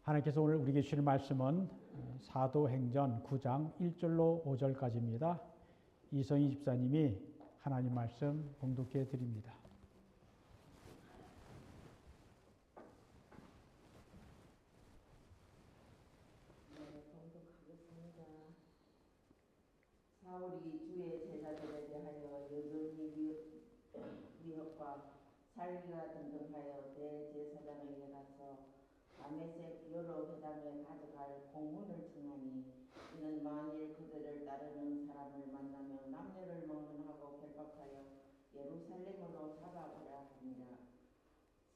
하나님께서 오늘 우리에게 주시는 말씀은 사도행전 9장 1절로 5절까지입니다. 이성희 집사님이 하나님 말씀 봉독해 드립니다. 사울이 주의 제자들에 대하여 여전히 위협과 살기가 등등하여 대제사장에게 가서 다메섹 여러 회당에 가져갈 공문을 청하니 이는 만일 그들을 따르는 사람을 만나며 남녀를 막론하고 결박하여 예루살렘으로 잡아가려 합니다.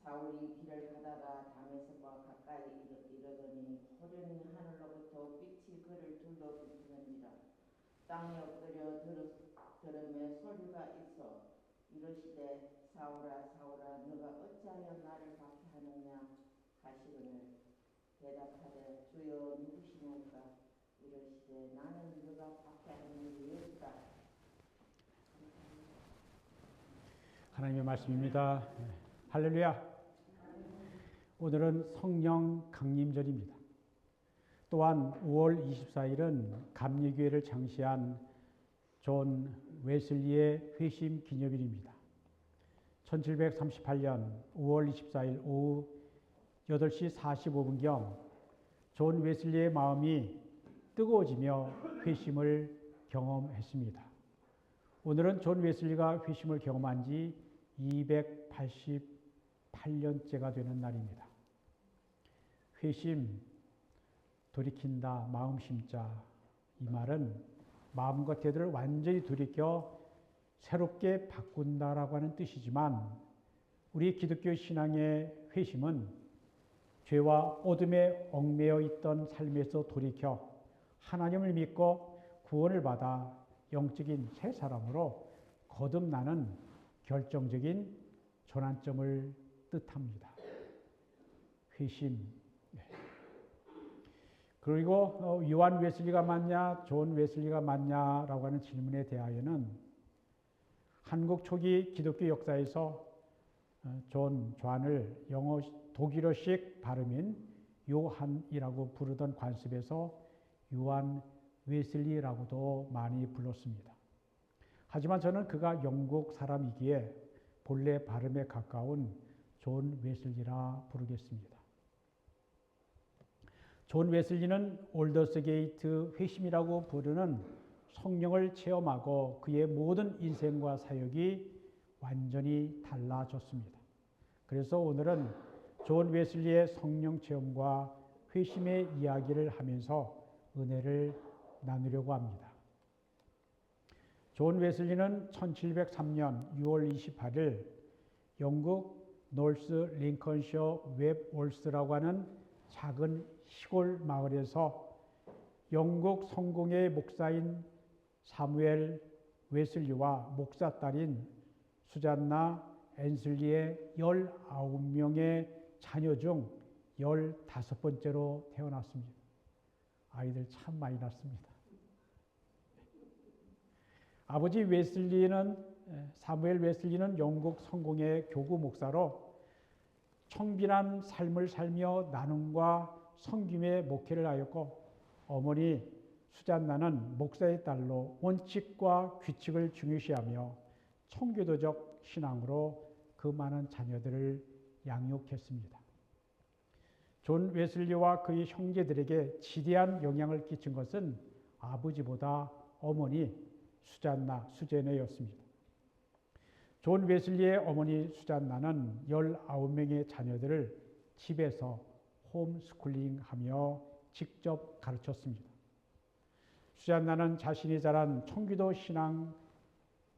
사울이 길을 가다가 다메섹과 가까이 이르더니 호련히 하늘로부터 빛이 그를 둘러비추는지라. 땅에 엎드려 들음에 소리가 있어 이르시되 사울아 사울아 너가 어찌하여 나를 박해하느냐 하시거늘 대답하되 주여 누구시니까 이르시되 나는 너가 박해하는 예수다. 하나님의 말씀입니다. 할렐루야. 오늘은 성령 강림절입니다. 또한 5월 24일은 감리교회를 창시한 존 웨슬리의 회심 기념일입니다. 1738년 5월 24일 오후 8시 45분경 존 웨슬리의 마음이 뜨거워지며 회심을 경험했습니다. 오늘은 존 웨슬리가 회심을 경험한 지 288년째가 되는 날입니다. 회심, 돌이킨다, 마음 심자. 이 말은 마음과 태도를 완전히 돌이켜 새롭게 바꾼다라고 하는 뜻이지만 우리 기독교 신앙의 회심은 죄와 어둠에 얽매여 있던 삶에서 돌이켜 하나님을 믿고 구원을 받아 영적인 새 사람으로 거듭나는 결정적인 전환점을 뜻합니다. 회심. 그리고 요한 웨슬리가 맞냐, 존 웨슬리가 맞냐라고 하는 질문에 대하여는 한국 초기 기독교 역사에서 존을 영어 독일어식 발음인 요한이라고 부르던 관습에서 요한 웨슬리라고도 많이 불렀습니다. 하지만 저는 그가 영국 사람이기에 본래 발음에 가까운 존 웨슬리라 부르겠습니다. 존 웨슬리는 올더스 게이트 회심이라고 부르는 성령을 체험하고 그의 모든 인생과 사역이 완전히 달라졌습니다. 그래서 오늘은 존 웨슬리의 성령 체험과 회심의 이야기를 하면서 은혜를 나누려고 합니다. 존 웨슬리는 1703년 6월 28일 영국 노스 링컨셔 웹올스라고 하는 작은 시골 마을에서 영국 성공의 목사인 사무엘 웨슬리와 목사 딸인 수잔나 앤슬리의 19명의 자녀 중 15번째로 태어났습니다. 아이들 참 많이 낳습니다. 아버지 사무엘 웨슬리는 영국 성공의 교구 목사로 청빈한 삶을 살며 나눔과 섬김의 목회를 하였고 어머니 수잔나는 목사의 딸로 원칙과 규칙을 중요시하며 청교도적 신앙으로 그 많은 자녀들을 양육했습니다. 존 웨슬리와 그의 형제들에게 지대한 영향을 끼친 것은 아버지보다 어머니 수제네였습니다. 존 웨슬리의 어머니 수잔나는 19명의 자녀들을 집에서 홈스쿨링하며 직접 가르쳤습니다. 수잔나는 자신이 자란 청교도 신앙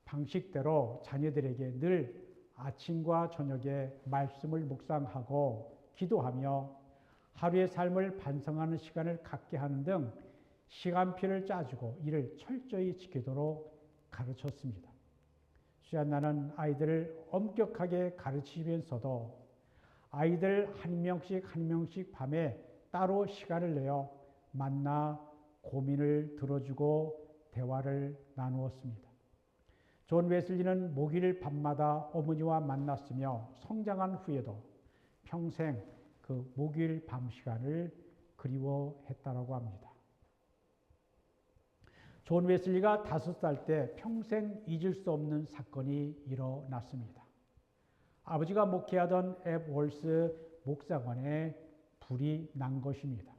방식대로 자녀들에게 늘 아침과 저녁에 말씀을 묵상하고 기도하며 하루의 삶을 반성하는 시간을 갖게 하는 등 시간표를 짜주고 이를 철저히 지키도록 가르쳤습니다. 수잔나는 아이들을 엄격하게 가르치면서도 아이들 한 명씩 밤에 따로 시간을 내어 만나 고민을 들어주고 대화를 나누었습니다. 존 웨슬리는 목요일 밤마다 어머니와 만났으며 성장한 후에도 평생 그 그 목요일 밤 시간을 그리워했다라고 합니다. 존 웨슬리가 5살 때 평생 잊을 수 없는 사건이 일어났습니다. 아버지가 목회하던 앱 월스 목사관에 불이 난 것입니다.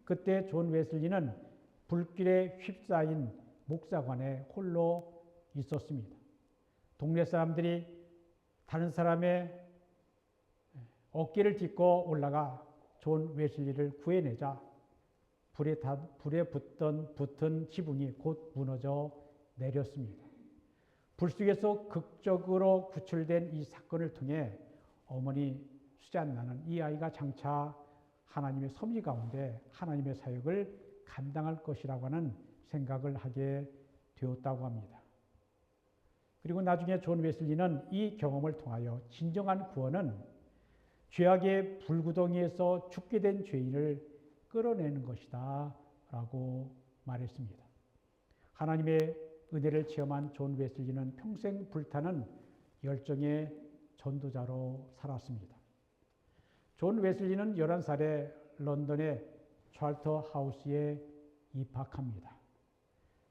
그때 존 웨슬리는 불길에 휩싸인 목사관에 홀로 있었습니다. 동네 사람들이 다른 사람의 어깨를 딛고 올라가 존 웨슬리를 구해내자 불에 붙은 지붕이 곧 무너져 내렸습니다. 불 속에서 극적으로 구출된 이 사건을 통해 어머니 수잔나는 이 아이가 장차 하나님의 섭리 가운데 하나님의 사역을 감당할 것이라고 하는 생각을 하게 되었다고 합니다. 그리고 나중에 존 웨슬리는 이 경험을 통하여 진정한 구원은 죄악의 불구덩이에서 죽게 된 죄인을 끌어내는 것이다 라고 말했습니다. 하나님의 은혜를 체험한 존 웨슬리는 평생 불타는 열정의 전도자로 살았습니다. 존 웨슬리는 11살에 런던의 찰터 하우스에 입학합니다.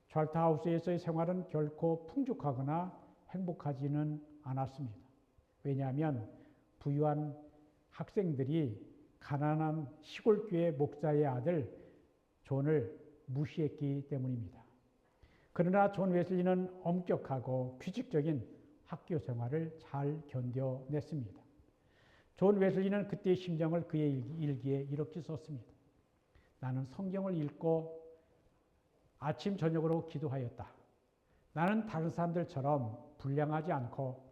찰터 하우스에서의 생활은 결코 풍족하거나 행복하지는 않았습니다. 왜냐하면 부유한 학생들이 가난한 시골교회 목사의 아들 존을 무시했기 때문입니다. 그러나 존 웨슬리는 엄격하고 규칙적인 학교 생활을 잘 견뎌냈습니다. 존 웨슬리는 그때의 심정을 그의 일기에 이렇게 썼습니다. 나는 성경을 읽고 아침 저녁으로 기도하였다. 나는 다른 사람들처럼 불량하지 않고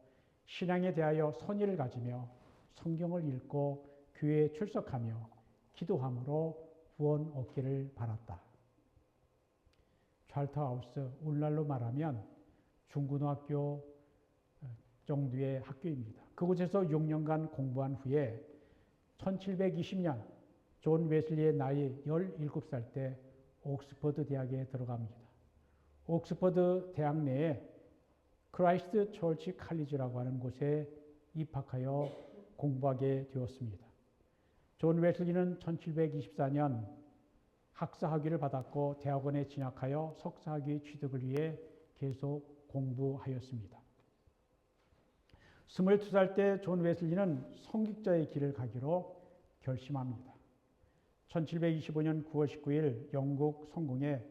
신앙에 대하여 선의를 가지며 성경을 읽고 교회에 출석하며 기도함으로 구원 얻기를 바랐다. 찰터하우스, 오늘날로 말하면 중고등학교 정도의 학교입니다. 그곳에서 6년간 공부한 후에 1720년 존 웨슬리의 나이 17살 때 옥스퍼드 대학에 들어갑니다. 옥스퍼드 대학 내에 크라이스트 처치 칼리지라고 하는 곳에 입학하여 공부하게 되었습니다. 존 웨슬리는 1724년 학사 학위를 받았고 대학원에 진학하여 석사 학위 취득을 위해 계속 공부하였습니다. 22살 때 존 웨슬리는 성직자의 길을 가기로 결심합니다. 1725년 9월 19일 영국 성공의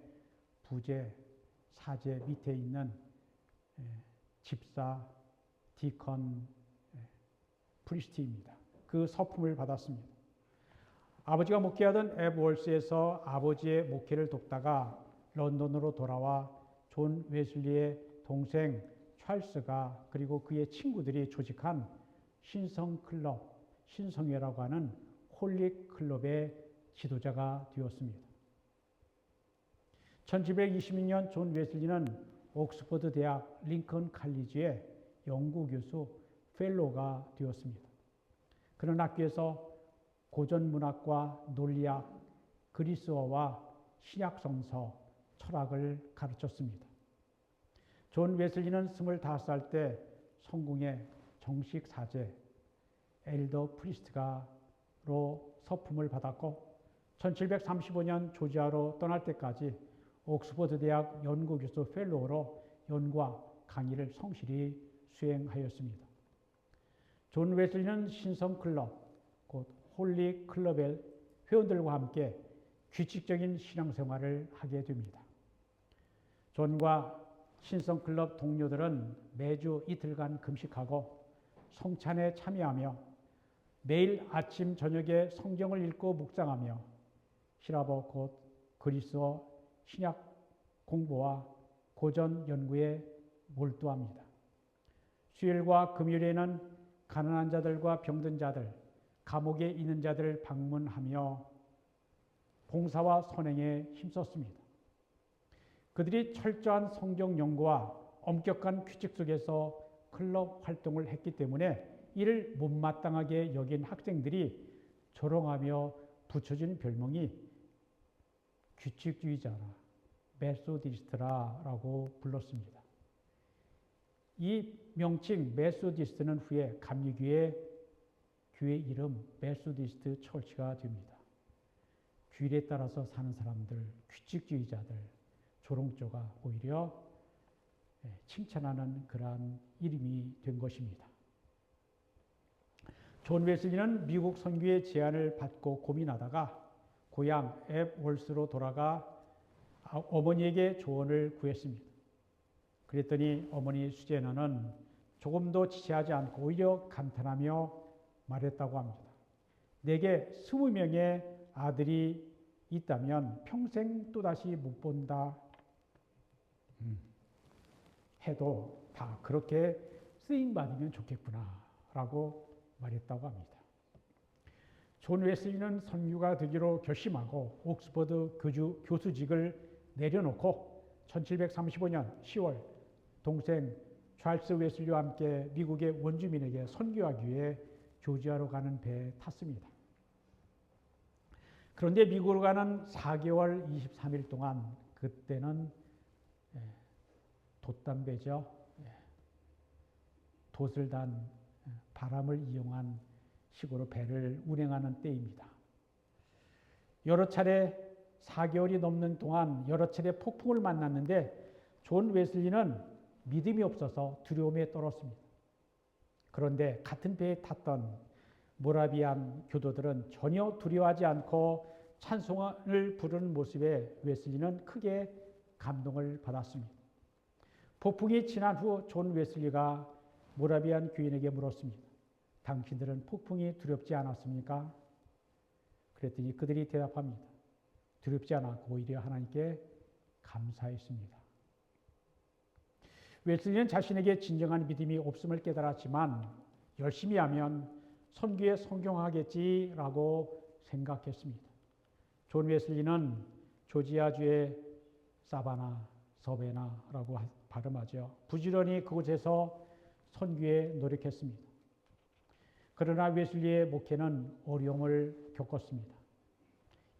부제, 사제 밑에 있는 집사, 디컨, 프리스트입니다. 그 서품을 받았습니다. 아버지가 목회하던 앱 월스에서 아버지의 목회를 돕다가 런던으로 돌아와 존 웨슬리의 동생 찰스가 그리고 그의 친구들이 조직한 신성클럽, 신성회라고 하는 홀릭 클럽의 지도자가 되었습니다. 1722년 존 웨슬리는 옥스퍼드 대학 링컨 칼리지의 연구교수 펠로가 되었습니다. 그런 학교에서 고전문학과 논리학, 그리스어와 신약성서, 철학을 가르쳤습니다. 존 웨슬리는 25살 때 성공의 정식 사제, 엘더 프리스트가로 서품을 받았고 1735년 조지아로 떠날 때까지 옥스퍼드 대학 연구교수 펠로우로 연구와 강의를 성실히 수행하였습니다. 존 웨슬리는 신성클럽, 곧 홀리 클럽의 회원들과 함께 규칙적인 신앙생활을 하게 됩니다. 존과 신성클럽 동료들은 매주 이틀간 금식하고 성찬에 참여하며 매일 아침 저녁에 성경을 읽고 묵상하며 히라버 곧 그리스어 신약 공부와 고전 연구에 몰두합니다. 수요일과 금요일에는 가난한 자들과 병든 자들, 감옥에 있는 자들을 방문하며 봉사와 선행에 힘썼습니다. 그들이 철저한 성경 연구와 엄격한 규칙 속에서 클럽 활동을 했기 때문에 이를 못마땅하게 여긴 학생들이 조롱하며 붙여진 별명이 규칙주의자라, 메소디스트라고 불렀습니다. 이 명칭 메소디스트는 후에 감리교의 교회 이름 메소디스트 철치가 됩니다. 규율에 따라서 사는 사람들, 규칙주의자들, 조롱조가 오히려 칭찬하는 그러한 이름이 된 것입니다. 존 웨슬리는 미국 선교의 제안을 받고 고민하다가 고향 앱월스로 돌아가 어머니에게 조언을 구했습니다. 그랬더니 어머니 수제너는 조금도 지체하지 않고 오히려 감탄하며 말했다고 합니다. 내게 20명의 아들이 있다면 평생 또다시 못 본다 해도 다 그렇게 쓰임받으면 좋겠구나 라고 말했다고 합니다. 존 웨슬리는 선교가 되기로 결심하고 옥스퍼드 교수직을 내려놓고 1735년 10월 동생 찰스 웨슬리와 함께 미국의 원주민에게 선교하기 위해 조지아로 가는 배에 탔습니다. 그런데 미국으로 가는 4개월 23일 동안 그때는 돛담배죠. 돛을 단 바람을 이용한 식으로 배를 운행하는 때입니다. 여러 차례 4개월이 넘는 동안 여러 차례 폭풍을 만났는데 존 웨슬리는 믿음이 없어서 두려움에 떨었습니다. 그런데 같은 배에 탔던 모라비안 교도들은 전혀 두려워하지 않고 찬송을 부르는 모습에 웨슬리는 크게 감동을 받았습니다. 폭풍이 지난 후 존 웨슬리가 모라비안 교인에게 물었습니다. 당신들은 폭풍이 두렵지 않았습니까? 그랬더니 그들이 대답합니다. 두렵지 않았고 오히려 하나님께 감사했습니다. 웨슬리는 자신에게 진정한 믿음이 없음을 깨달았지만 열심히 하면 선교에 성공하겠지라고 생각했습니다. 존 웨슬리는 조지아주의 서베나라고 발음하죠. 부지런히 그곳에서 선교에 노력했습니다. 그러나 웨슬리의 목회는 어려움을 겪었습니다.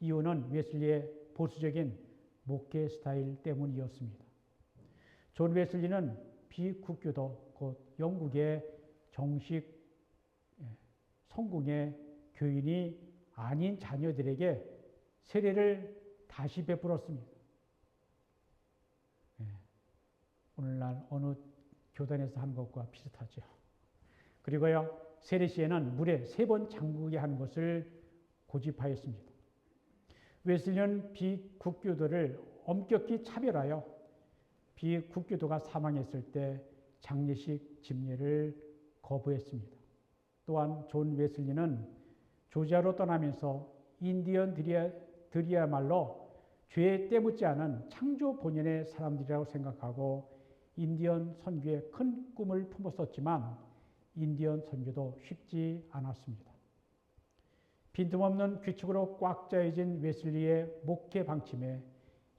이유는 웨슬리의 보수적인 목회 스타일 때문이었습니다. 존 웨슬리는 비국교도 곧 영국의 정식 성공의 교인이 아닌 자녀들에게 세례를 다시 베풀었습니다. 오늘날 어느 교단에서 하는 것과 비슷하죠. 그리고요, 세례 시에는 물에 3번 잠그게 하는 것을 고집하였습니다. 웨슬리는 비국교도를 엄격히 차별하여 비국교도가 사망했을 때 장례식 집례를 거부했습니다. 또한 존 웨슬리는 조지아로 떠나면서 인디언들이야말로 죄에 때묻지 않은 창조 본연의 사람들이라고 생각하고 인디언 선교에 큰 꿈을 품었었지만 인디언 선교도 쉽지 않았습니다. 빈틈없는 규칙으로 꽉 짜여진 웨슬리의 목회 방침에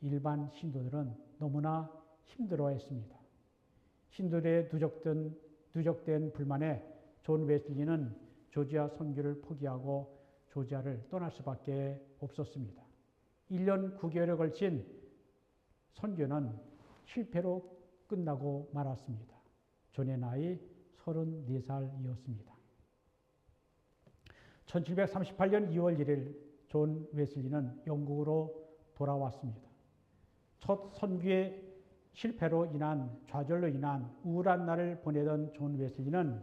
일반 신도들은 너무나 힘들어했습니다. 신도들의 누적된 불만에 존 웨슬리는 조지아 선교를 포기하고 조지아를 떠날 수밖에 없었습니다. 1년 9개월에 걸친 선교는 실패로 끝나고 말았습니다. 존의 나이 34살이었습니다. 1738년 2월 1일 존 웨슬리는 영국으로 돌아왔습니다. 첫 선교의 실패로 인한 좌절로 인한 우울한 날을 보내던 존 웨슬리는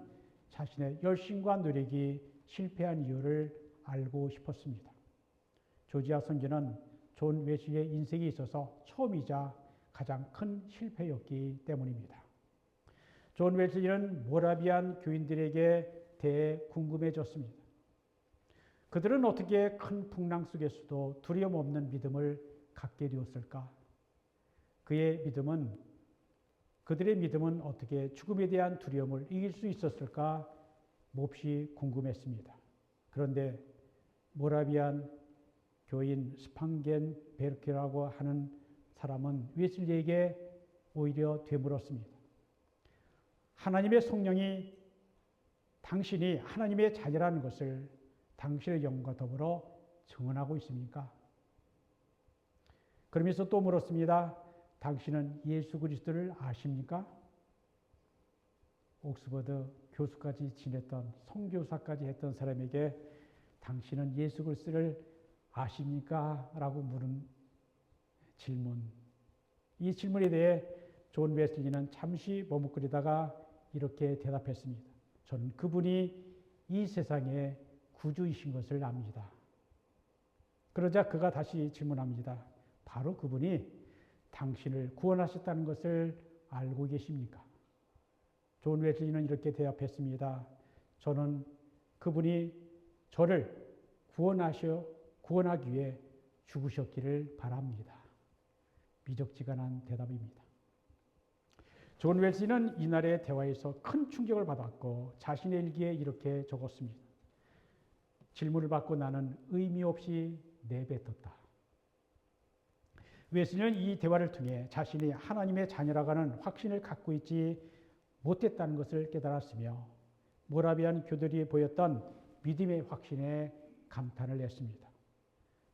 자신의 열심과 노력이 실패한 이유를 알고 싶었습니다. 조지아 선교는 존 웨슬리의 인생에 있어서 처음이자 가장 큰 실패였기 때문입니다. 존 웨슬리는 모라비안 교인들에게 대해 궁금해졌습니다. 그들은 어떻게 큰 풍랑 속에서도 두려움 없는 믿음을 갖게 되었을까? 그들의 믿음은 어떻게 죽음에 대한 두려움을 이길 수 있었을까? 몹시 궁금했습니다. 그런데 모라비안 교인 스팡겐 베르케라고 하는 사람은 웨슬리에게 오히려 되물었습니다. 하나님의 성령이 당신이 하나님의 자녀라는 것을 당신의 영과 더불어 증언하고 있습니까? 그러면서 또 물었습니다. 당신은 예수 그리스도를 아십니까? 옥스퍼드 교수까지 지냈던 선교사까지 했던 사람에게 당신은 예수 그리스도를 아십니까? 라고 물은 질문. 이 질문에 대해 존 웨슬리는 잠시 머뭇거리다가 이렇게 대답했습니다. 저는 그분이 이 세상의 구주이신 것을 압니다. 그러자 그가 다시 질문합니다. 바로 그분이 당신을 구원하셨다는 것을 알고 계십니까? 존 웨슬리는 이렇게 대답했습니다. 저는 그분이 저를 구원하기 위해 죽으셨기를 바랍니다. 미적지근한 대답입니다. 존 웨슬리는 이날의 대화에서 큰 충격을 받았고 자신의 일기에 이렇게 적었습니다. 질문을 받고 나는 의미 없이 내뱉었다. 웨슬리는 이 대화를 통해 자신이 하나님의 자녀라고 하는 확신을 갖고 있지 못했다는 것을 깨달았으며 모라비안 교들이 보였던 믿음의 확신에 감탄을 했습니다.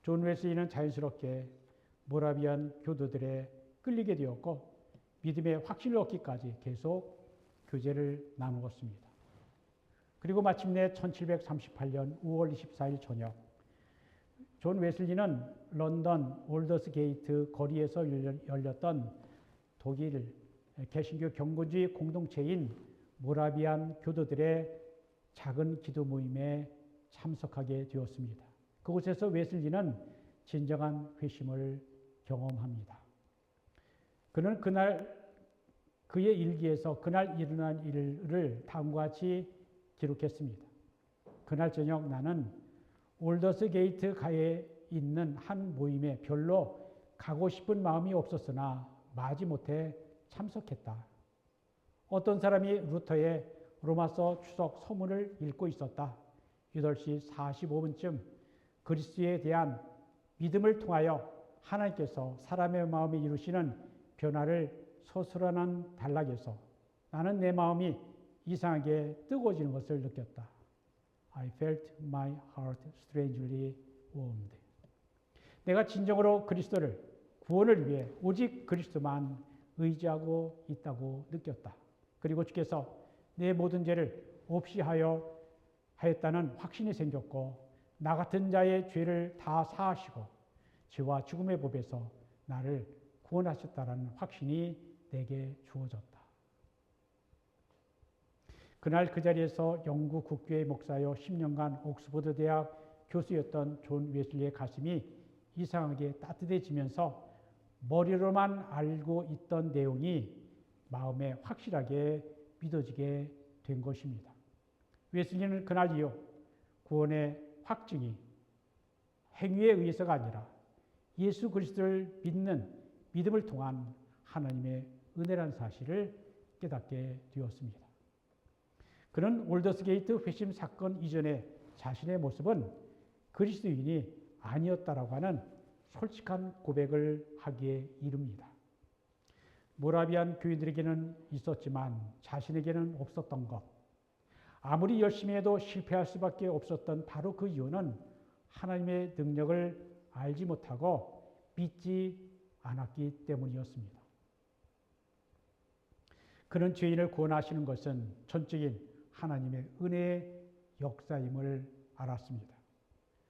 존 웨슬리는 자연스럽게 모라비안 교도들에 끌리게 되었고 믿음의 확신을 얻기까지 계속 교제를 나누었습니다. 그리고 마침내 1738년 5월 24일 저녁 존 웨슬리는 런던 올더스 게이트 거리에서 열렸던 독일 개신교 경건주의 공동체인 모라비안 교도들의 작은 기도 모임에 참석하게 되었습니다. 그곳에서 웨슬리는 진정한 회심을 경험합니다. 그는 그날 그의 일기에서 그날 일어난 일을 다음과 같이 기록했습니다. 그날 저녁 나는 올더스 게이트 가에 있는 한 모임에 별로 가고 싶은 마음이 없었으나 마지못해 참석했다. 어떤 사람이 루터의 로마서 추석 서문을 읽고 있었다. 8시 45분쯤 그리스도에 대한 믿음을 통하여 하나님께서 사람의 마음에 이루시는 변화를 서술하는 단락에서 나는 내 마음이 이상하게 뜨거워지는 것을 느꼈다. I felt my heart strangely warmed. 내가 진정으로 그리스도를 구원을 위해 오직 그리스도만 의지하고 있다고 느꼈다. 그리고 주께서 내 모든 죄를 없이 하였다는 확신이 생겼고 나 같은 자의 죄를 다 사하시고 죄와 죽음의 법에서 나를 구원하셨다는 확신이 내게 주어졌다. 그날 그 자리에서 영국 국교의 목사여 10년간 옥스퍼드 대학 교수였던 존 웨슬리의 가슴이 이상하게 따뜻해지면서 머리로만 알고 있던 내용이 마음에 확실하게 믿어지게 된 것입니다. 웨슬리는 그날 이후 구원의 확증이 행위에 의해서가 아니라 예수 그리스도를 믿는 믿음을 통한 하나님의 은혜라는 사실을 깨닫게 되었습니다. 그는 올더스 게이트 회심 사건 이전에 자신의 모습은 그리스도인이 아니었다라고 하는 솔직한 고백을 하기에 이릅니다. 모라비안 교인들에게는 있었지만 자신에게는 없었던 것. 아무리 열심히 해도 실패할 수밖에 없었던 바로 그 이유는 하나님의 능력을 알지 못하고 믿지 않았기 때문이었습니다. 그는 죄인을 구원하시는 것은 전적인 하나님의 은혜의 역사임을 알았습니다.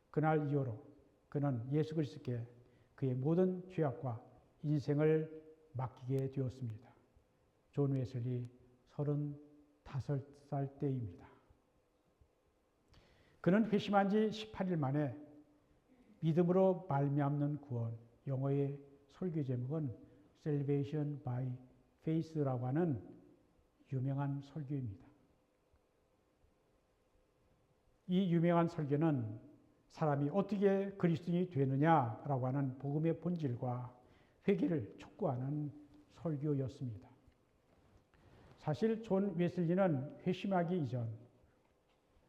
그날 이후로 그는 예수 그리스도께 그의 모든 죄악과 인생을 맡기게 되었습니다. 존 웨슬리 35살 때입니다. 그는 회심한 지 18일 만에 믿음으로 말미암는 구원, 영어의 설교 제목은 Salvation by Faith라고 하는 유명한 설교입니다. 이 유명한 설교는 사람이 어떻게 그리스도인이 되느냐라고 하는 복음의 본질과 회개를 촉구하는 설교였습니다. 사실 존 웨슬리는 회심하기 이전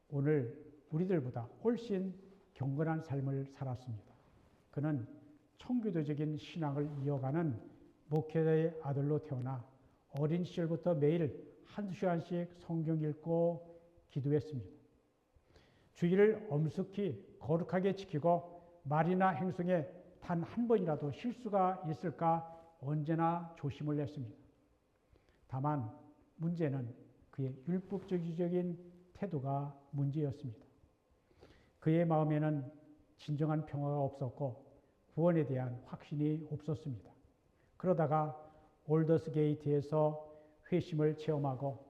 오늘 우리들보다 훨씬 경건한 삶을 살았습니다. 그는 청교도적인 신앙을 이어가는 목회자의 아들로 태어나 어린 시절부터 매일 한두 시간씩 성경 읽고 기도했습니다. 주의를 엄숙히 거룩하게 지키고 말이나 행동에 단 한 번이라도 실수가 있을까 언제나 조심을 했습니다. 다만 문제는 그의 율법주의적인 태도가 문제였습니다. 그의 마음에는 진정한 평화가 없었고 구원에 대한 확신이 없었습니다. 그러다가 올더스게이트에서 회심을 체험하고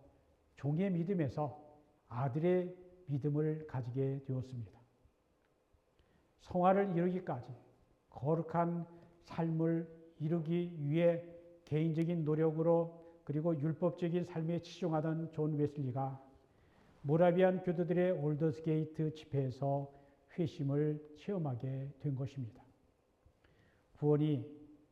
종의 믿음에서 아들의 믿음을 가지게 되었습니다. 성화를 이루기까지 거룩한 삶을 이루기 위해 개인적인 노력으로 그리고 율법적인 삶에 치중하던 존 웨슬리가 모라비안 교도들의 올더스게이트 집회에서 회심을 체험하게 된 것입니다. 구원이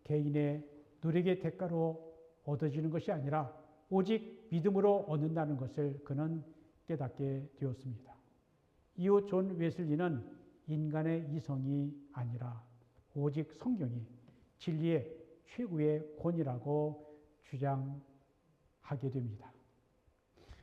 개인의 노력의 대가로 얻어지는 것이 아니라 오직 믿음으로 얻는다는 것을 그는 깨닫게 되었습니다. 이후 존 웨슬리는 인간의 이성이 아니라 오직 성경이 진리의 최고의 권위라고 주장하게 됩니다.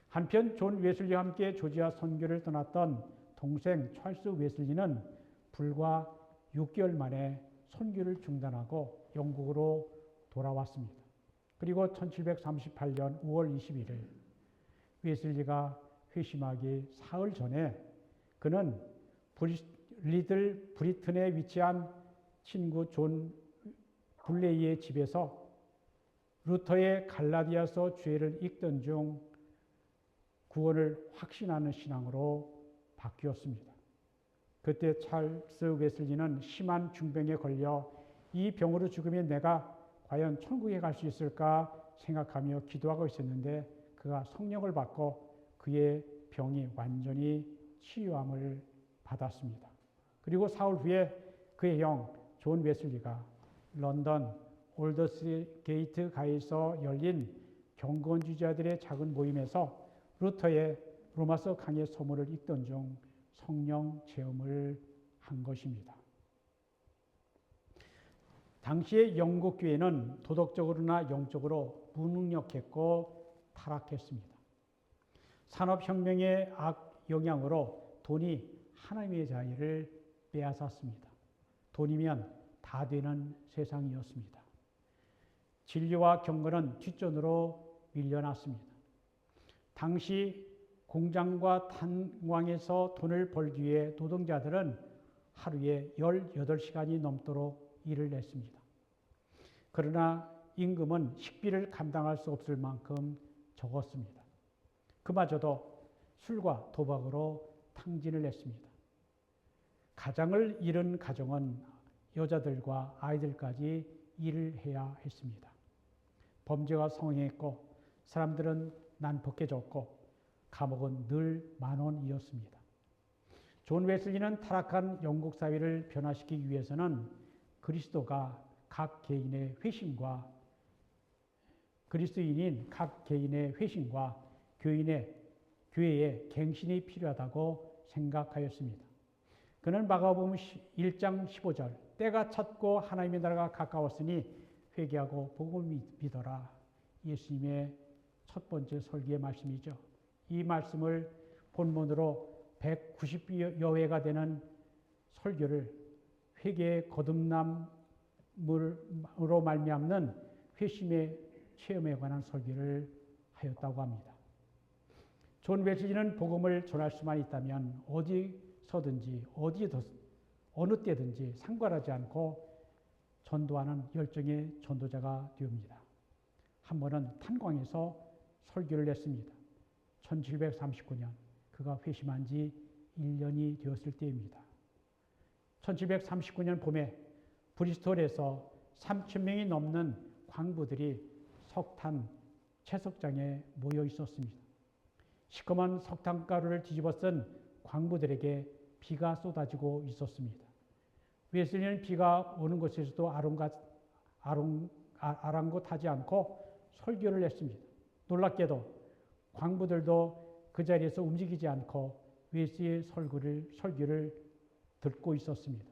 한편 존 웨슬리와 함께 조지아 선교를 떠났던 동생 찰스 웨슬리는 불과 6개월 만에 선교를 중단하고 영국으로 돌아왔습니다. 그리고 1738년 5월 21일 웨슬리가 회심하기 사흘 전에 그는 리들 브리튼에 위치한 친구 존 블레이의 집에서 루터의 갈라디아서 죄를 읽던 중 구원을 확신하는 신앙으로 바뀌었습니다. 그때 찰스 웨슬리는 심한 중병에 걸려 이 병으로 죽으면 내가 과연 천국에 갈 수 있을까 생각하며 기도하고 있었는데 그가 성령을 받고 그의 병이 완전히 치유함을 받았습니다. 그리고 사흘 후에 그의 형 존 웨슬리가 런던 올더스게이트 가에서 열린 경건주의자들의 작은 모임에서 루터의 로마서 강의 서문을 읽던 중 성령 체험을 한 것입니다. 당시의 영국 교회는 도덕적으로나 영적으로 무능력했고 타락했습니다. 산업혁명의 악 영향으로 돈이 하나님의 자유를 빼앗았습니다. 돈이면 다 되는 세상이었습니다. 진리와 경건은 뒷전으로 밀려났습니다. 당시 공장과 탄광에서 돈을 벌기 위해 노동자들은 하루에 18시간이 넘도록 일을 했습니다. 그러나 임금은 식비를 감당할 수 없을 만큼 적었습니다. 그마저도 술과 도박으로 탕진을 했습니다. 가장을 잃은 가정은 여자들과 아이들까지 일을 해야 했습니다. 범죄가 성행했고 사람들은 난폭해졌고 감옥은 늘 만원이었습니다. 존 웨슬리는 타락한 영국 사회를 변화시키기 위해서는 그리스도가 각 개인의 회심과 그리스도인인 각 개인의 회심과 교회의 갱신이 필요하다고 생각하였습니다. 그는 마가복음 1장 15절 때가 찼고 하나님의 나라가 가까웠으니 회개하고 복음을 믿어라. 예수님의 첫 번째 설교의 말씀이죠. 이 말씀을 본문으로 190여 회가 되는 설교를 회개의 거듭남으로 말미암는 회심의 체험에 관한 설교를 하였다고 합니다. 존 웨슬리는 복음을 전할 수만 있다면 어디서든지 어느 때든지 상관하지 않고 전도하는 열정의 전도자가 되옵니다. 한 번은 탄광에서 설교를 했습니다. 1739년 그가 회심한 지 1년이 되었을 때입니다. 1739년 봄에 브리스톨에서 3,000명이 넘는 광부들이 석탄 채석장에 모여 있었습니다. 시커먼 석탄가루를 뒤집어 쓴 광부들에게 비가 쏟아지고 있었습니다. 웨슬리는 비가 오는 곳에서도 아랑곳하지 않고 설교를 했습니다. 놀랍게도 광부들도 그 자리에서 움직이지 않고 웨슬리의 설교를 듣고 있었습니다.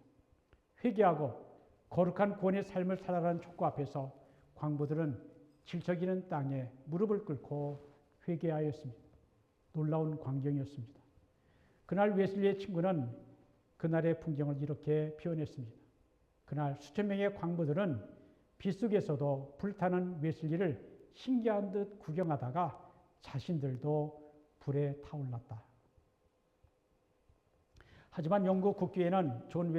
회개하고 거룩한 구원의 삶을 살아가는 촉구 앞에서 광부들은 질척이는 땅에 무릎을 꿇고 회개하였습니다. 놀라운 광경이었습니다. 그날 웨슬리의 친구는 그날의 풍경을 이렇게 표현했습니다. 그날 수천 명의 광부들은 빗속에서도 불타는 웨슬리를 신기한 듯 구경하다가 자신들도 불에 타올랐다. 하지만 영국 국교회는 존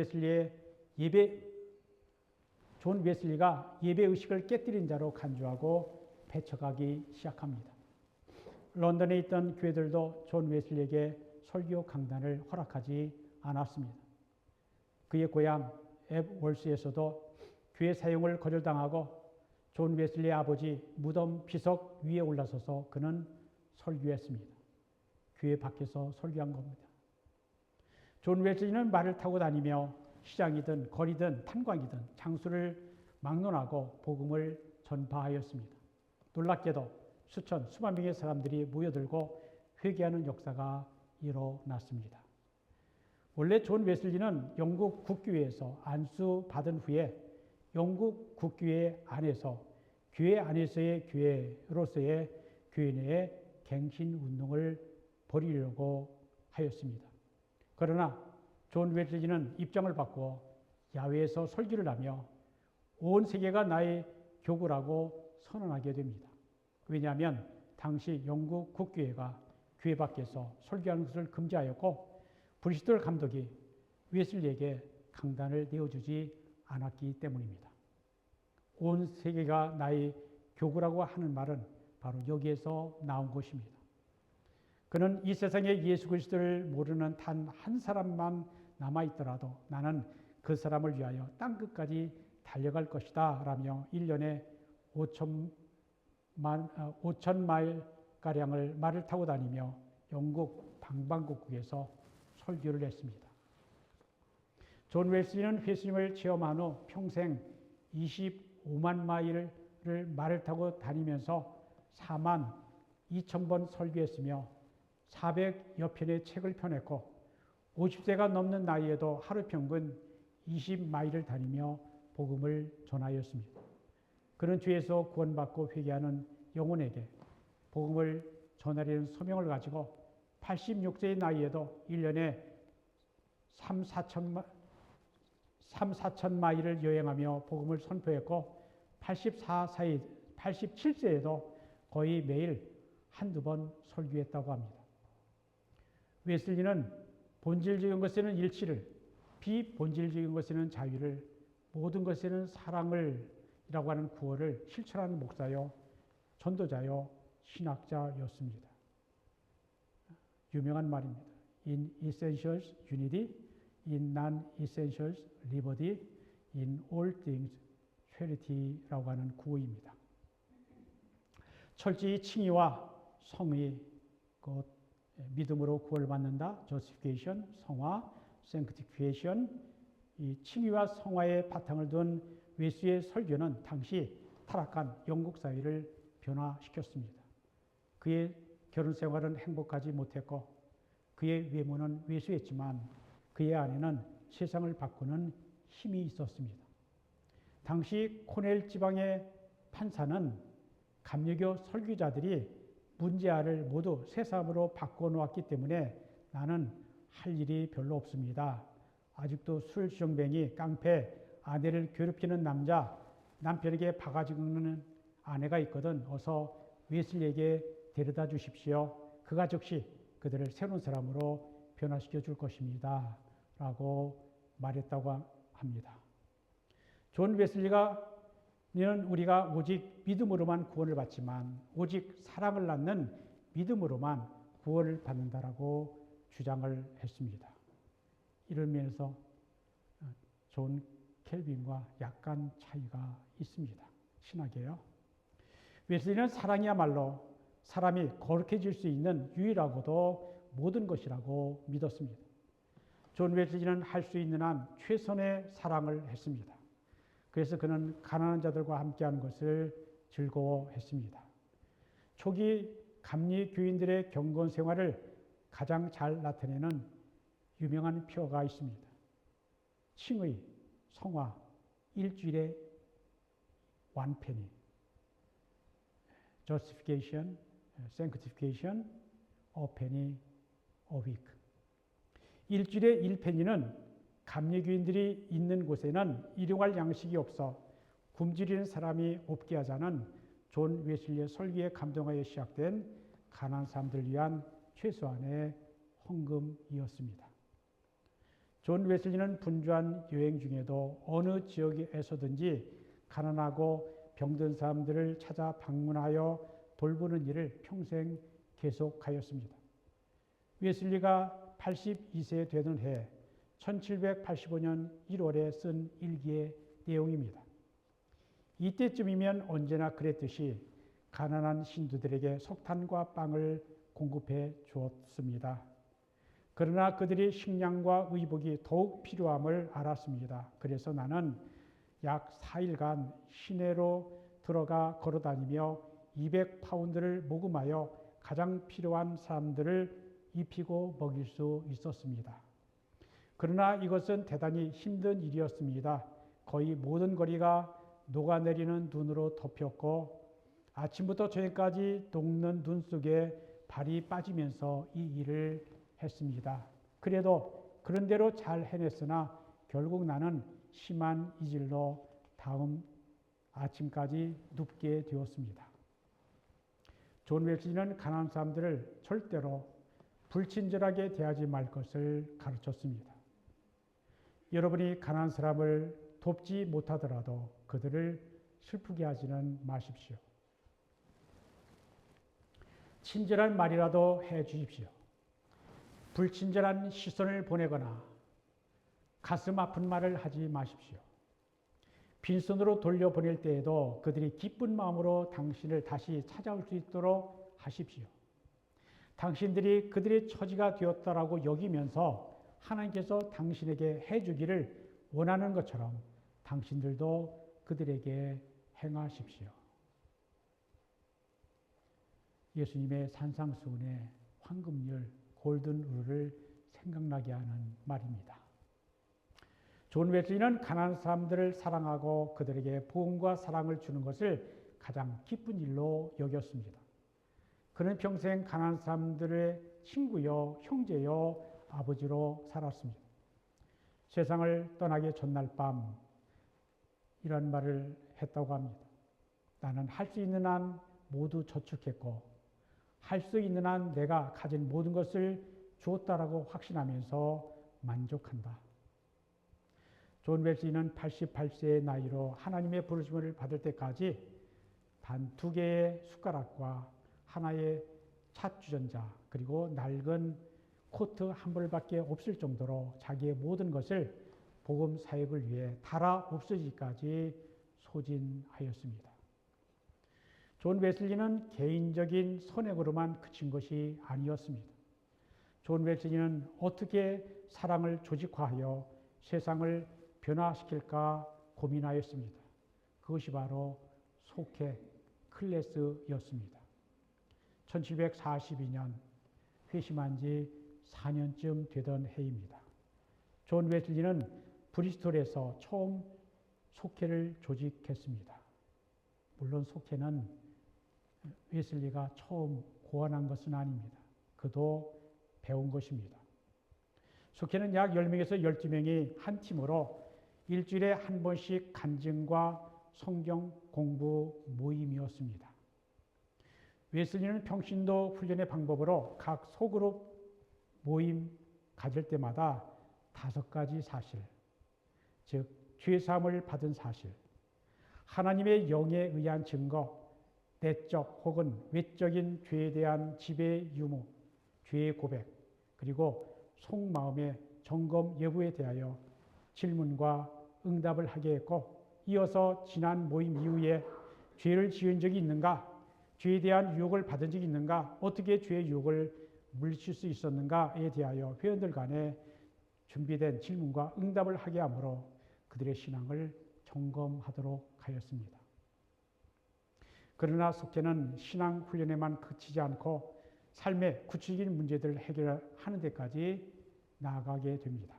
웨슬리가 예배 의식을 깨뜨린 자로 간주하고 배척하기 시작합니다. 런던에 있던 교회들도 존 웨슬리에게 설교 강단을 허락하지 않았습니다. 그의 고향 앱월스에서도 교회 사용을 거절당하고 존 웨슬리의 아버지 무덤 비석 위에 올라서서 그는 설교했습니다. 교회 밖에서 설교한 겁니다. 존 웨슬리는 말을 타고 다니며 시장이든 거리든 탄광이든 장수를 막론하고 복음을 전파하였습니다. 놀랍게도 수만 명의 사람들이 모여들고 회개하는 역사가 일어났습니다. 원래 존 웨슬리는 영국 국교회에서 안수받은 후에 영국 국교회 안에서 교회 안에서의 교회로서의 교회 내의 갱신 운동을 벌이려고 하였습니다. 그러나 존 웨슬리는 입장을 바꾸어 야외에서 설교를 하며 온 세계가 나의 교구라고 선언하게 됩니다. 왜냐하면 당시 영국 국교회가 교회 밖에서 설교하는 것을 금지하였고 브리스톨 감독이 웨슬리에게 강단을 내어주지 않았기 때문입니다. 온 세계가 나의 교구라고 하는 말은 바로 여기에서 나온 것입니다. 그는 이 세상에 예수 그리스도를 모르는 단 한 사람만 남아있더라도 나는 그 사람을 위하여 땅끝까지 달려갈 것이다 라며 1년에 5천 마일가량을 말을 타고 다니며 영국 방방곡곡에서 설교를 했습니다. 존 웨슬리는 예수님을 체험한 후 평생 25만 마일을 말을 타고 다니면서 4만 2천 번 설교했으며 400여 편의 책을 펴냈고 50세가 넘는 나이에도 하루 평균 20마일을 다니며 복음을 전하였습니다. 그는 주에서 구원받고 회개하는 영혼에게 복음을 전하려는 소명을 가지고 86세의 나이에도 1년에 4천 마일을 여행하며 복음을 선포했고 87세에도 거의 매일 한두 번 설교했다고 합니다. 웨슬리는 본질적인 것에는 일치를, 비본질적인 것에는 자유를, 모든 것에는 사랑을 이라고 하는 구호를 실천하는 목사요, 전도자요, 신학자였습니다. 유명한 말입니다. In essentials, unity. In non-essentials, liberty. In all things, charity라고 하는 구호입니다. 철저히 칭의와 성의, 곧 믿음으로 구원받는다, justification, 성화, sanctification, 이 칭의와 성화의 바탕을 둔 웨슬리의 설교는 당시 타락한 영국 사회를 변화시켰습니다. 그의 결혼 생활은 행복하지 못했고 그의 외모는 왜소했지만 그의 안에는 세상을 바꾸는 힘이 있었습니다. 당시 코넬 지방의 판사는 감리교 설교자들이 문제아를 모두 새삼으로 바꿔놓았기 때문에 나는 할 일이 별로 없습니다. 아직도 술 주정뱅이, 깡패, 아내를 괴롭히는 남자, 남편에게 바가지 긁는 아내가 있거든 어서 웨슬리에게 데려다 주십시오. 그가 즉시 그들을 새로운 사람으로 변화시켜 줄 것입니다. 라고 말했다고 합니다. 존 웨슬리가 우리가 오직 믿음으로만 구원을 받지만 오직 사랑을 낳는 믿음으로만 구원을 받는다라고 주장을 했습니다. 이런 면에서 존 켈빈과 약간 차이가 있습니다. 신학이에요. 웨슬리는 사랑이야말로 사람이 거룩해질 수 있는 유일하고도 모든 것이라고 믿었습니다. 존 웨슬리는 할 수 있는 한 최선의 사랑을 했습니다. 그래서 그는 가난한 자들과 함께하는 것을 즐거워했습니다. 초기 감리 교인들의 경건 생활을 가장 잘 나타내는 유명한 표가 있습니다. 칭의, 성화, 일주일에 one penny. Justification, sanctification, a penny a week. 일주일에 1페니는 감리교인들이 있는 곳에는 일용할 양식이 없어 굶주리는 사람이 없게 하자는 존 웨슬리의 설교에 감동하여 시작된 가난한 사람들을 위한 최소한의 헌금이었습니다. 존 웨슬리는 분주한 여행 중에도 어느 지역에서든지 가난하고 병든 사람들을 찾아 방문하여 돌보는 일을 평생 계속하였습니다. 웨슬리가 82세 되던 해 1785년 1월에 쓴 일기의 내용입니다. 이때쯤이면 언제나 그랬듯이 가난한 신도들에게 석탄과 빵을 공급해 주었습니다. 그러나 그들이 식량과 의복이 더욱 필요함을 알았습니다. 그래서 나는 약 4일간 시내로 들어가 걸어다니며 200파운드를 모금하여 가장 필요한 사람들을 입히고 먹일 수 있었습니다. 그러나 이것은 대단히 힘든 일이었습니다. 거의 모든 거리가 녹아내리는 눈으로 덮였고 아침부터 저녁까지 녹는 눈 속에 발이 빠지면서 이 일을 했습니다. 그런 대로 잘 해냈으나 결국 나는 심한 이질로 다음 아침까지 눕게 되었습니다. 존 웨슬리는 가난한 사람들을 절대로 불친절하게 대하지 말 것을 가르쳤습니다. 여러분이 가난한 사람을 돕지 못하더라도 그들을 슬프게 하지는 마십시오. 친절한 말이라도 해 주십시오. 불친절한 시선을 보내거나 가슴 아픈 말을 하지 마십시오. 빈손으로 돌려보낼 때에도 그들이 기쁜 마음으로 당신을 다시 찾아올 수 있도록 하십시오. 당신들이 그들의 처지가 되었다라고 여기면서 하나님께서 당신에게 해주기를 원하는 것처럼 당신들도 그들에게 행하십시오. 예수님의 산상수훈의 황금률 골든 룰을 생각나게 하는 말입니다. 존 웨슬리는 가난한 사람들을 사랑하고 그들에게 복음과 사랑을 주는 것을 가장 기쁜 일로 여겼습니다. 그는 평생 가난한 사람들의 친구요, 형제요, 아버지로 살았습니다. 세상을 떠나기 전날 밤 이런 말을 했다고 합니다. 나는 할 수 있는 한 모두 저축했고 할 수 있는 한 내가 가진 모든 것을 주었다라고 확신하면서 만족한다. 존 웨슬리는 88세의 나이로 하나님의 부르심을 받을 때까지 단 2개의 숟가락과 하나의 찻주전자 그리고 낡은 코트 한 벌밖에 없을 정도로 자기의 모든 것을 복음 사역을 위해 달아 없어지기까지 소진하였습니다. 존 웨슬리는 개인적인 선행으로만 그친 것이 아니었습니다. 존 웨슬리는 어떻게 사랑을 조직화하여 세상을 변화시킬까 고민하였습니다. 그것이 바로 속회 클래스였습니다. 1742년 회심한 지 4년쯤 되던 해입니다. 존 웨슬리는 브리스톨에서 처음 속회를 조직했습니다. 물론 속회는 웨슬리가 처음 고안한 것은 아닙니다. 그도 배운 것입니다. 속회는 약 10명에서 12명이 한 팀으로 일주일에 한 번씩 간증과 성경 공부 모임이었습니다. 웨슬리는 평신도 훈련의 방법으로 각 소그룹 모임 가질 때마다 5가지 사실, 즉 죄사함을 받은 사실, 하나님의 영에 의한 증거, 내적 혹은 외적인 죄에 대한 지배 유무, 죄의 고백, 그리고 속마음의 점검 여부에 대하여 질문과 응답을 하게 했고, 이어서 지난 모임 이후에 죄를 지은 적이 있는가, 죄에 대한 유혹을 받은 적이 있는가, 어떻게 죄의 유혹을 물리칠 수 있었는가에 대하여 회원들 간에 준비된 질문과 응답을 하게 하므로 그들의 신앙을 점검하도록 하였습니다. 그러나 속회는 신앙 훈련에만 그치지 않고 삶의 구체적인 문제들을 해결하는 데까지 나아가게 됩니다.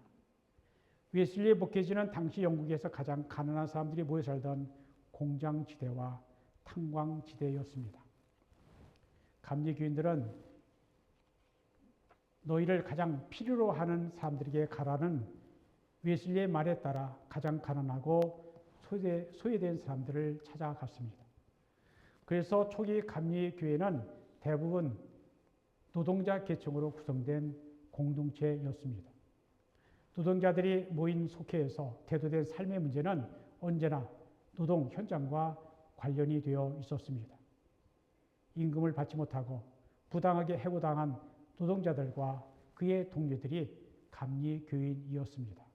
웨슬리의 목회지는 당시 영국에서 가장 가난한 사람들이 모여 살던 공장지대와 탄광지대였습니다. 감리교인들은 너희를 가장 필요로 하는 사람들에게 가라는 웨슬리의 말에 따라 가장 가난하고 소외된 사람들을 찾아갔습니다. 그래서 초기 감리교회는 대부분 노동자 계층으로 구성된 공동체였습니다. 노동자들이 모인 속회에서 대두된 삶의 문제는 언제나 노동 현장과 관련이 되어 있었습니다. 임금을 받지 못하고 부당하게 해고당한 노동자들과 그의 동료들이 감리교인이었습니다.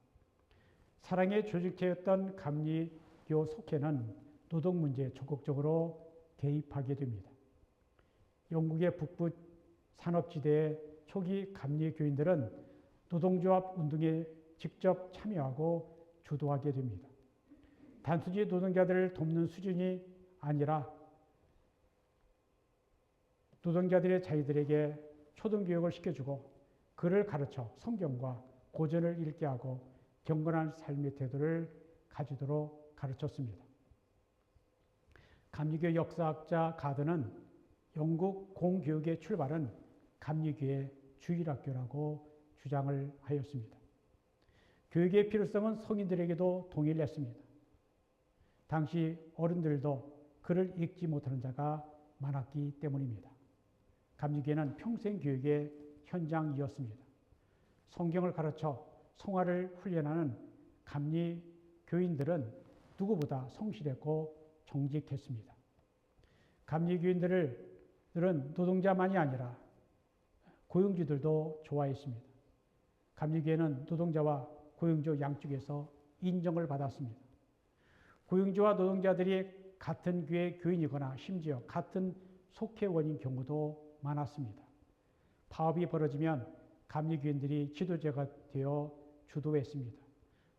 사랑의 조직체였던 감리교 속회는 노동 문제에 적극적으로 개입하게 됩니다. 영국의 북부 산업지대의 초기 감리교인들은 노동조합 운동에 직접 참여하고 주도하게 됩니다. 단순히 노동자들을 돕는 수준이 아니라 노동자들의 자기들에게 초등교육을 시켜주고 글을 가르쳐 성경과 고전을 읽게 하고 경건한 삶의 태도를 가지도록 가르쳤습니다. 감리교 역사학자 가드는 영국 공교육의 출발은 감리교의 주일학교라고 주장을 하였습니다. 교육의 필요성은 성인들에게도 동일했습니다. 당시 어른들도 글을 읽지 못하는 자가 많았기 때문입니다. 감리교회는 평생 교육의 현장이었습니다. 성경을 가르쳐 성화를 훈련하는 감리교인들은 누구보다 성실했고 정직했습니다. 감리교인들은 노동자만이 아니라 고용주들도 좋아했습니다. 감리교회는 노동자와 고용주 양쪽에서 인정을 받았습니다. 고용주와 노동자들이 같은 교회 교인이거나 심지어 같은 속회원인 경우도 많았습니다. 파업이 벌어지면 감리교인들이 지도자가 되어 주도했습니다.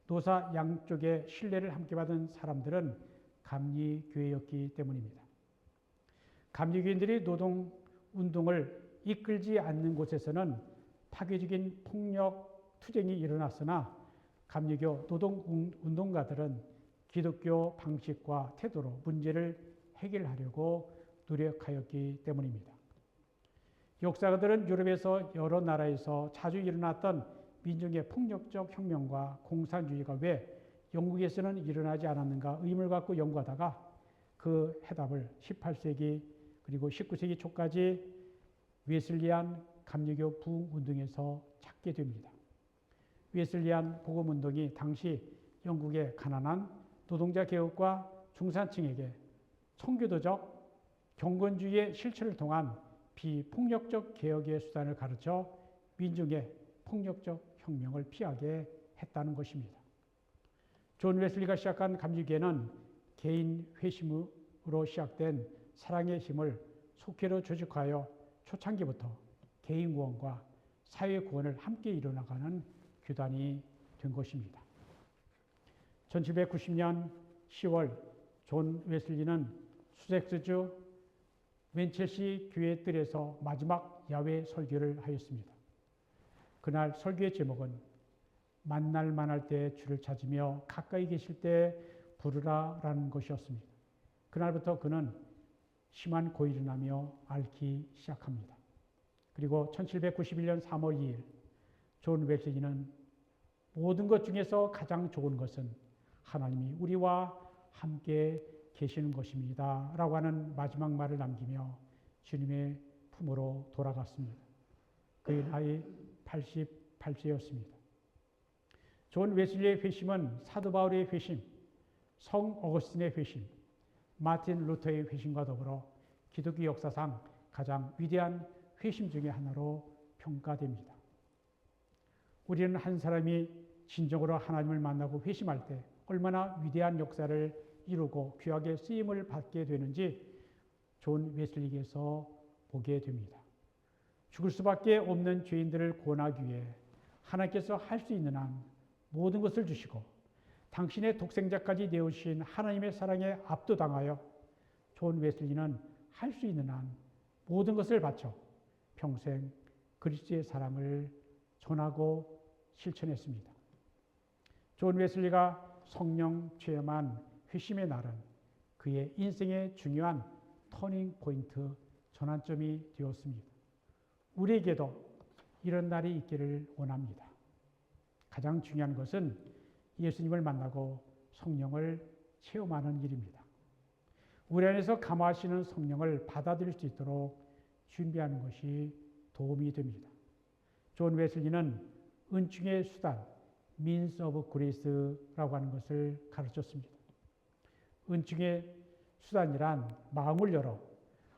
노사 양쪽의 신뢰를 함께 받은 사람들은 감리교회였기 때문입니다. 감리교인들이 노동운동을 이끌지 않는 곳에서는 파괴적인 폭력 투쟁이 일어났으나 감리교 노동운동가들은 기독교 방식과 태도로 문제를 해결하려고 노력하였기 때문입니다. 역사가들은 유럽에서 여러 나라에서 자주 일어났던 민중의 폭력적 혁명과 공산주의가 왜 영국에서는 일어나지 않았는가 의문을 갖고 연구하다가 그 해답을 18세기 그리고 19세기 초까지 웨슬리안 감리교 부흥운동에서 찾게 됩니다. 웨슬리안 복음운동이 당시 영국의 가난한 노동자 계급과 중산층에게 청교도적 경건주의의 실천을 통한 비폭력적 개혁의 수단을 가르쳐 민중의 폭력적 혁명을 피하게 했다는 것입니다. 존 웨슬리가 시작한 감리교회는 개인 회심으로 시작된 사랑의 힘을 속회로 조직하여 초창기부터 개인 구원과 사회 구원을 함께 이뤄나가는 교단이 된 것입니다. 1790년 10월 존 웨슬리는 수섹스주 윈첼시 교회 뜰에서 마지막 야외 설교를 하였습니다. 그날 설교의 제목은 만날 만할 때 주를 찾으며 가까이 계실 때 부르라라는 것이었습니다. 그날부터 그는 심한 고일을 나며 앓기 시작합니다. 그리고 1791년 3월 2일 존 웨슬리는 모든 것 중에서 가장 좋은 것은 하나님이 우리와 함께 계시는 것입니다. 라고 하는 마지막 말을 남기며 주님의 품으로 돌아갔습니다. 그의 나이 88세였습니다. 존 웨슬리의 회심은 사도 바울의 회심, 성 어거스틴의 회심, 마틴 루터의 회심과 더불어 기독교 역사상 가장 위대한 회심 중의 하나로 평가됩니다. 우리는 한 사람이 진정으로 하나님을 만나고 회심할 때 얼마나 위대한 역사를 이루고 귀하게 쓰임을 받게 되는지 존 웨슬리에게서 보게 됩니다. 죽을 수밖에 없는 죄인들을 구원하기 위해 하나님께서 할 수 있는 한 모든 것을 주시고 당신의 독생자까지 내어주신 하나님의 사랑에 압도당하여 존 웨슬리는 할 수 있는 한 모든 것을 바쳐 평생 그리스도의 사랑을 전하고 실천했습니다. 존 웨슬리가 성령 체험한 회심의 날은 그의 인생의 중요한 터닝 포인트, 전환점이 되었습니다. 우리에게도 이런 날이 있기를 원합니다. 가장 중요한 것은 예수님을 만나고 성령을 체험하는 일입니다. 우리 안에서 감화하시는 성령을 받아들일 수 있도록 준비하는 것이 도움이 됩니다. 존 웨슬리는 은총의 수단, means of grace라고 하는 것을 가르쳤습니다. 은총의 수단이란 마음을 열어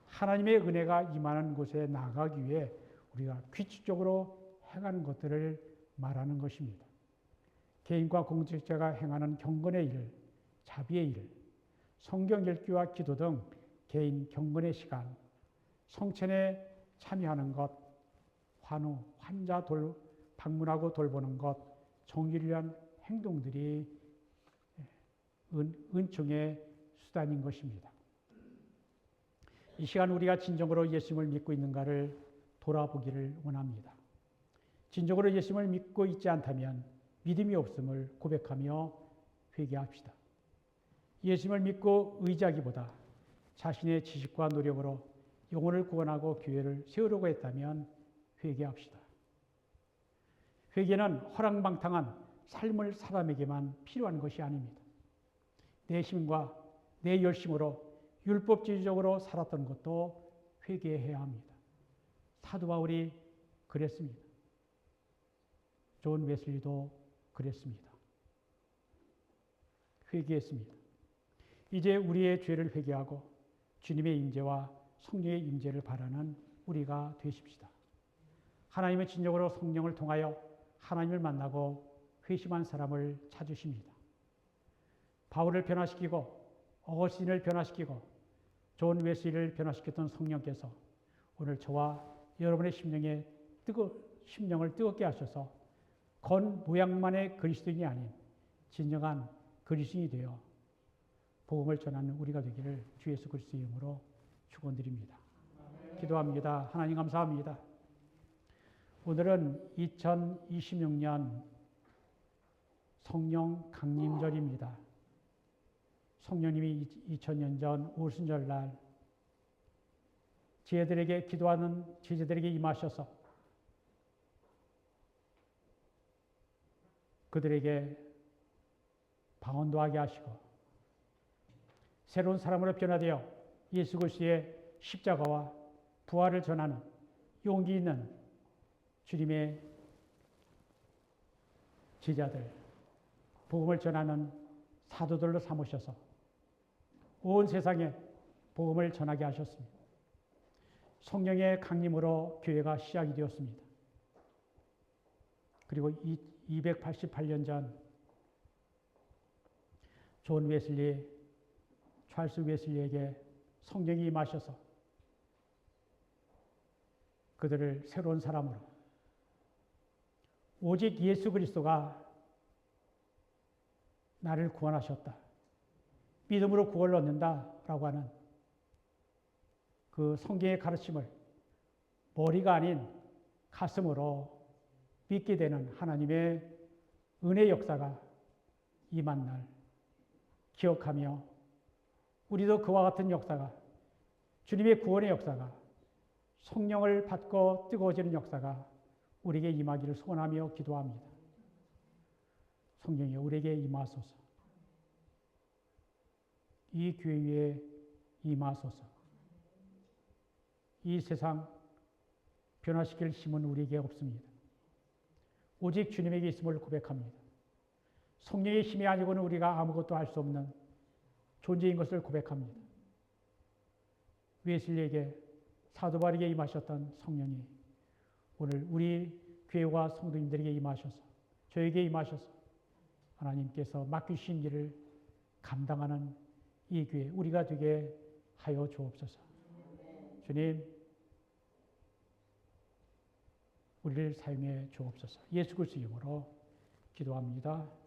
하나님의 은혜가 임하는 곳에 나가기 위해 우리가 규칙적으로 행하는 것들을 말하는 것입니다. 개인과 공직자가 행하는 경건의 일, 자비의 일, 성경 읽기와 기도 등 개인 경건의 시간, 성찬에 참여하는 것, 환우, 환자 방문하고 돌보는 것, 정의를 위한 행동들이 은총의 수단인 것입니다. 이 시간 우리가 진정으로 예수님을 믿고 있는가를 돌아보기를 원합니다. 진정으로 예수님을 믿고 있지 않다면 믿음이 없음을 고백하며 회개합시다. 예수님을 믿고 의지하기보다 자신의 지식과 노력으로 영혼을 구원하고 교회를 세우려고 했다면 회개합시다. 회개는 허랑방탕한 삶을 사람에게만 필요한 것이 아닙니다. 내 힘과 내 열심으로 율법주의적으로 살았던 것도 회개해야 합니다. 사도 바울이 그랬습니다. 존 웨슬리도 그랬습니다. 회개했습니다. 이제 우리의 죄를 회개하고 주님의 임재와 성령의 임재를 바라는 우리가 되십시다. 하나님의 진정으로 성령을 통하여 하나님을 만나고 회심한 사람을 찾으십니다. 바울을 변화시키고 어거스틴을 변화시키고 존 웨슬리를 변화시켰던 성령께서 오늘 저와 여러분의 심령을 뜨겁게 하셔서 건 모양만의 그리스도인이 아닌 진정한 그리스도인이 되어 복음을 전하는 우리가 되기를 주 예수 그리스도의 이름으로 축원드립니다. 기도합니다. 하나님 감사합니다. 오늘은 2026년 성령 강림절입니다. 성령님이 2000년 전 오순절날 제자들에게 기도하는 제자들에게 임하셔서 그들에게 방언도 하게 하시고 새로운 사람으로 변화되어 예수 그리스도의 십자가와 부활을 전하는 용기 있는 주님의 제자들, 복음을 전하는 사도들로 삼으셔서 온 세상에 복음을 전하게 하셨습니다. 성령의 강림으로 교회가 시작이 되었습니다. 그리고 288년 전 존 웨슬리, 찰스 웨슬리에게 성령이 임하셔서 그들을 새로운 사람으로 오직 예수 그리스도가 나를 구원하셨다. 믿음으로 구원을 얻는다라고 하는 그 성경의 가르침을 머리가 아닌 가슴으로 믿게 되는 하나님의 은혜 역사가 임한 날 기억하며 우리도 그와 같은 역사가 주님의 구원의 역사가 성령을 받고 뜨거워지는 역사가 우리에게 임하기를 소원하며 기도합니다. 성령이 우리에게 임하소서. 이 교회 위에 임하소서. 이 세상 변화시킬 힘은 우리에게 없습니다. 오직 주님에게 있음을 고백합니다. 성령의 힘이 아니고는 우리가 아무것도 할 수 없는 존재인 것을 고백합니다. 웨슬리에게 사도 바울에게 임하셨던 성령이 오늘 우리 교회와 성도님들에게 임하셔서 저에게 임하셔서 하나님께서 맡기신 일을 감당하는 이 교회 우리가 되게 하여 주옵소서. 주님 우리를 사용해 주옵소서. 예수 그리스도 이름으로 기도합니다.